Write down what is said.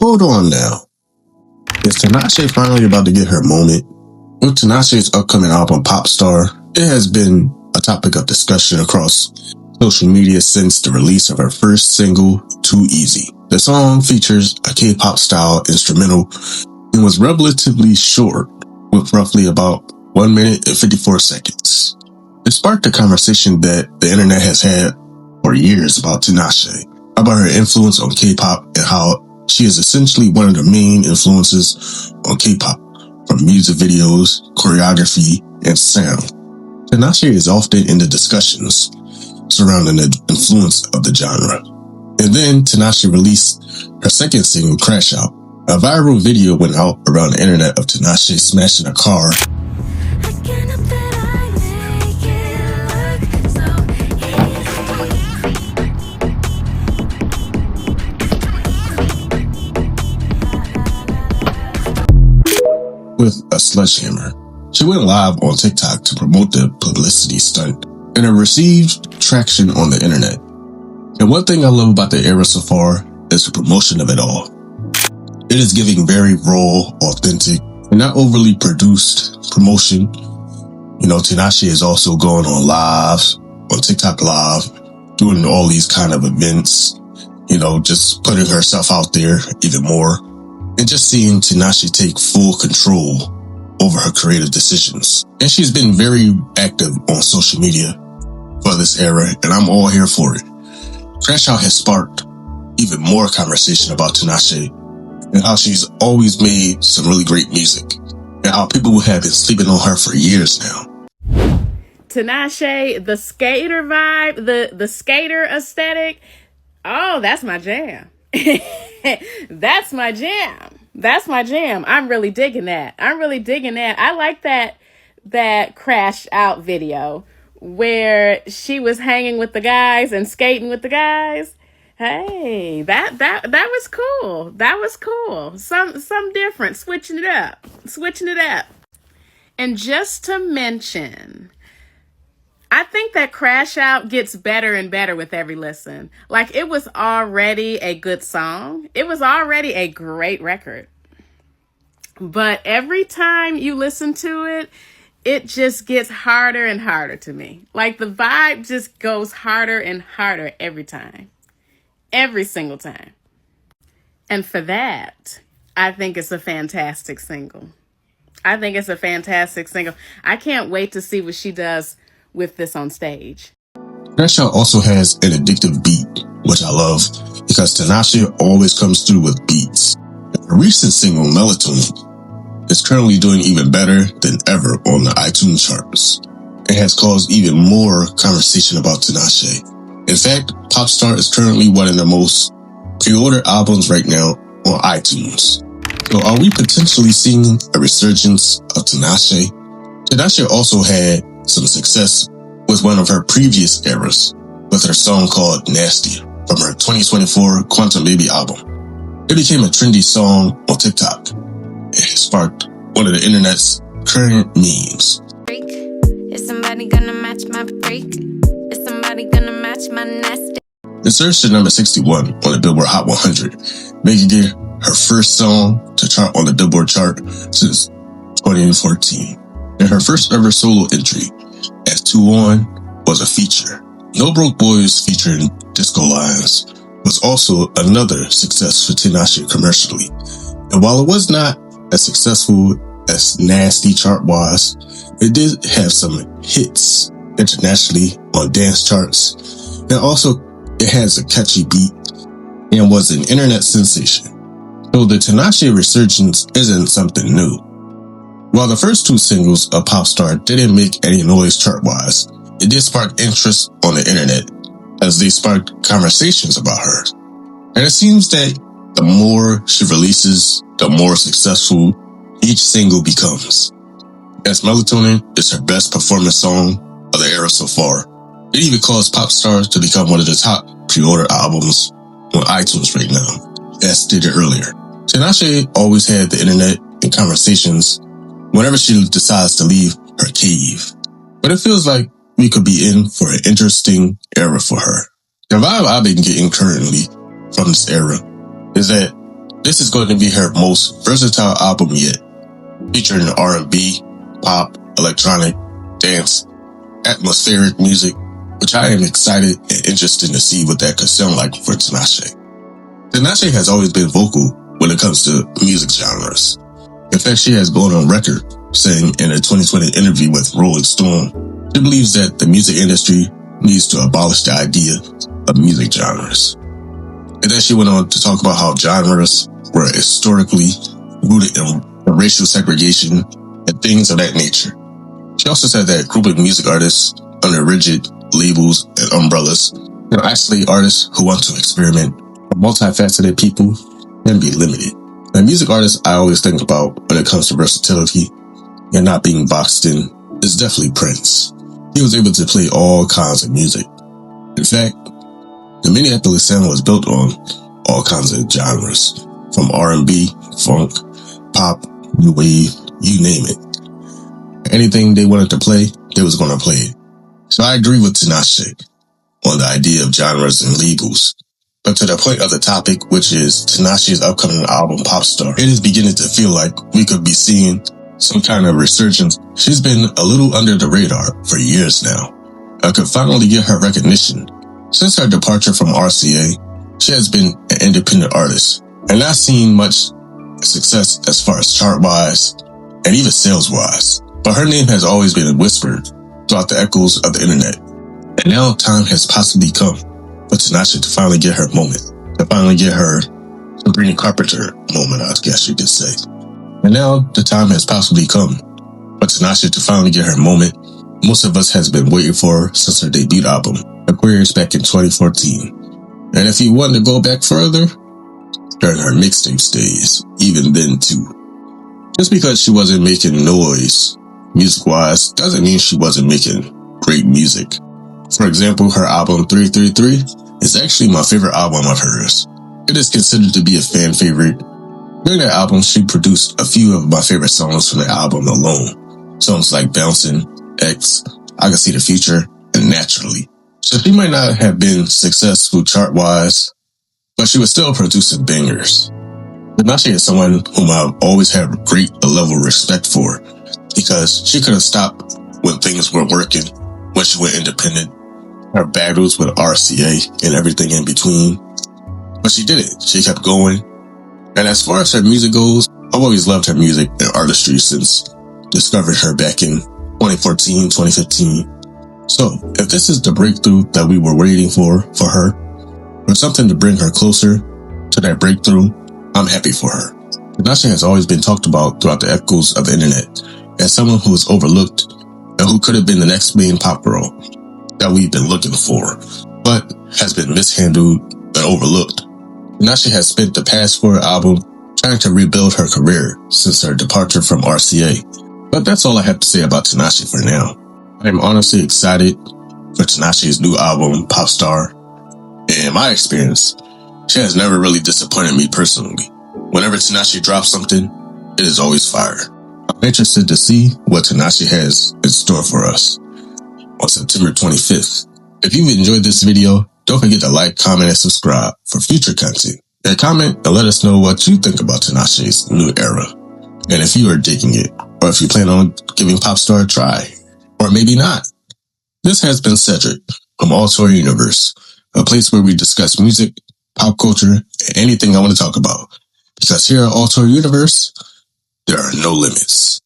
Hold on now. Is Tinashe finally about to get her moment? With Tinashe's upcoming album POPSTAR, it has been a topic of discussion across social media since the release of her first single, Too Easy. The song features a K-pop style instrumental and was relatively short, with roughly about 1 minute and 54 seconds. It sparked a conversation that the internet has had for years about Tinashe, about her influence on K-pop and how she is essentially one of the main influences on K-pop, from music videos, choreography, and sound. Tinashe is often in the discussions surrounding the influence of the genre. And then Tinashe released her second single, Crash Out. A viral video went out around the internet of Tinashe smashing a car with a sledgehammer. She went live on TikTok to promote the publicity stunt, and it received traction on the internet. And one thing I love about the era so far is the promotion of it all. It is giving very raw, authentic, and not overly produced promotion. You know, Tinashe is also going on lives, on TikTok live, doing all these kind of events, you know, just putting herself out there even more. And just seeing Tinashe take full control over her creative decisions. And she's been very active on social media for this era, and I'm all here for it. Crash Out has sparked even more conversation about Tinashe and how she's always made some really great music and how people have been sleeping on her for years now. Tinashe, the skater vibe, the skater aesthetic, oh, that's my jam. That's my jam. That's my jam. I'm really digging that. I like that Crash Out video where she was hanging with the guys and skating with the guys. Hey, that was cool. That was cool. Some different, switching it up. And just to mention, I think that Crash Out gets better and better with every listen. Like, it was already a good song. It was already a great record. But every time you listen to it, it just gets harder and harder to me. Like, the vibe just goes harder and harder every time. Every single time. And for that, I think it's a fantastic single. I can't wait to see what she does with this on stage. Crash Out also has an addictive beat, which I love, because Tinashe always comes through with beats. Her recent single, Melatonin, is currently doing even better than ever on the iTunes charts. It has caused even more conversation about Tinashe. In fact, POPSTAR is currently one of the most pre-ordered albums right now on iTunes. So are we potentially seeing a resurgence of Tinashe? Tinashe also had some success with one of her previous eras with her song called Nasty from her 2024 Quantum Baby album. It became a trendy song on TikTok. It sparked one of the internet's current memes. Is somebody gonna match my freak? Is somebody gonna match my nasty? It surged to number 61 on the Billboard Hot 100, making it her first song to chart on the Billboard chart since 2014. And her first ever solo entry as 2-on was a feature. No Broke Boys featuring Disco Lions was also another success for Tinashe commercially. And while it was not as successful as Nasty chart-wise, it did have some hits internationally on dance charts. And also, it has a catchy beat and was an internet sensation. So the Tinashe resurgence isn't something new. While the first two singles of POPSTAR didn't make any noise chart-wise, it did spark interest on the internet as they sparked conversations about her. And it seems that the more she releases, the more successful each single becomes. As Melatonin is her best performance song of the era so far. It even caused POPSTAR to become one of the top pre-order albums on iTunes right now, as stated earlier. Tinashe always had the internet and conversations whenever she decides to leave her cave. But it feels like we could be in for an interesting era for her. The vibe I've been getting currently from this era is that This is going to be her most versatile album yet, featuring R&B, pop, electronic, dance, atmospheric music, which I am excited and interested to see what that could sound like for Tinashe. Tinashe has always been vocal when it comes to music genres. In fact, she has gone on record saying in a 2020 interview with Rolling Stone, she believes that the music industry needs to abolish the idea of music genres. And then she went on to talk about how genres were historically rooted in racial segregation and things of that nature. She also said that grouping music artists under rigid labels and umbrellas are actually artists who want to experiment. Multifaceted people can be limited. The music artist I always think about when it comes to versatility and not being boxed in is definitely Prince. He was able to play all kinds of music. In fact, the Minneapolis sound was built on all kinds of genres, from R&B, funk, pop, new wave, you name it. Anything they wanted to play, they was going to play it. So I agree with Tinashe on the idea of genres and labels. But to the point of the topic, which is Tinashe's upcoming album, POPSTAR, it is beginning to feel like we could be seeing some kind of resurgence. She's been a little under the radar for years now. I could finally get her recognition. Since her departure from RCA, she has been an independent artist and not seen much success as far as chart-wise and even sales-wise. But her name has always been whispered throughout the echoes of the internet. And now time has possibly come for Tinashe to finally get her moment, to finally get her Sabrina Carpenter moment, I guess you could say. And now the time has possibly come for Tinashe to finally get her moment most of us has been waiting for since her debut album, Aquarius, back in 2014. And if you want to go back further, during her mixtape days, even then too. Just because she wasn't making noise music-wise doesn't mean she wasn't making great music. For example, her album 333 is actually my favorite album of hers. It is considered to be a fan favorite. During that album, she produced a few of my favorite songs from the album alone. Songs like Bouncin', X, I Can See the Future, and Naturally. So she might not have been successful chart-wise, but she was still producing bangers. Tinashe is someone whom I've always had great level of respect for, because she could have stopped when things weren't working, when she went independent, her battles with RCA and everything in between. But she didn't. She kept going. And as far as her music goes, I've always loved her music and artistry since discovering her back in 2014, 2015. So, if this is the breakthrough that we were waiting for her, or something to bring her closer to that breakthrough, I'm happy for her. Tinashe has always been talked about throughout the echoes of the internet as someone who was overlooked and who could have been the next main pop girl that we've been looking for, but has been mishandled and overlooked. Tinashe has spent the past 4 albums trying to rebuild her career since her departure from RCA. But that's all I have to say about Tinashe for now. I am honestly excited for Tinashe's new album, POPSTAR. In my experience, she has never really disappointed me personally. Whenever Tinashe drops something, it is always fire. I'm interested to see what Tinashe has in store for us on September 25th. If you've enjoyed this video, don't forget to like, comment, and subscribe for future content. And comment and let us know what you think about Tinashe's new era. And if you are digging it, or if you plan on giving POPSTAR a try, or maybe not. This has been Cedric from All Tour Universe, a place where we discuss music, pop culture, and anything I want to talk about. Because here at All Tour Universe, there are no limits.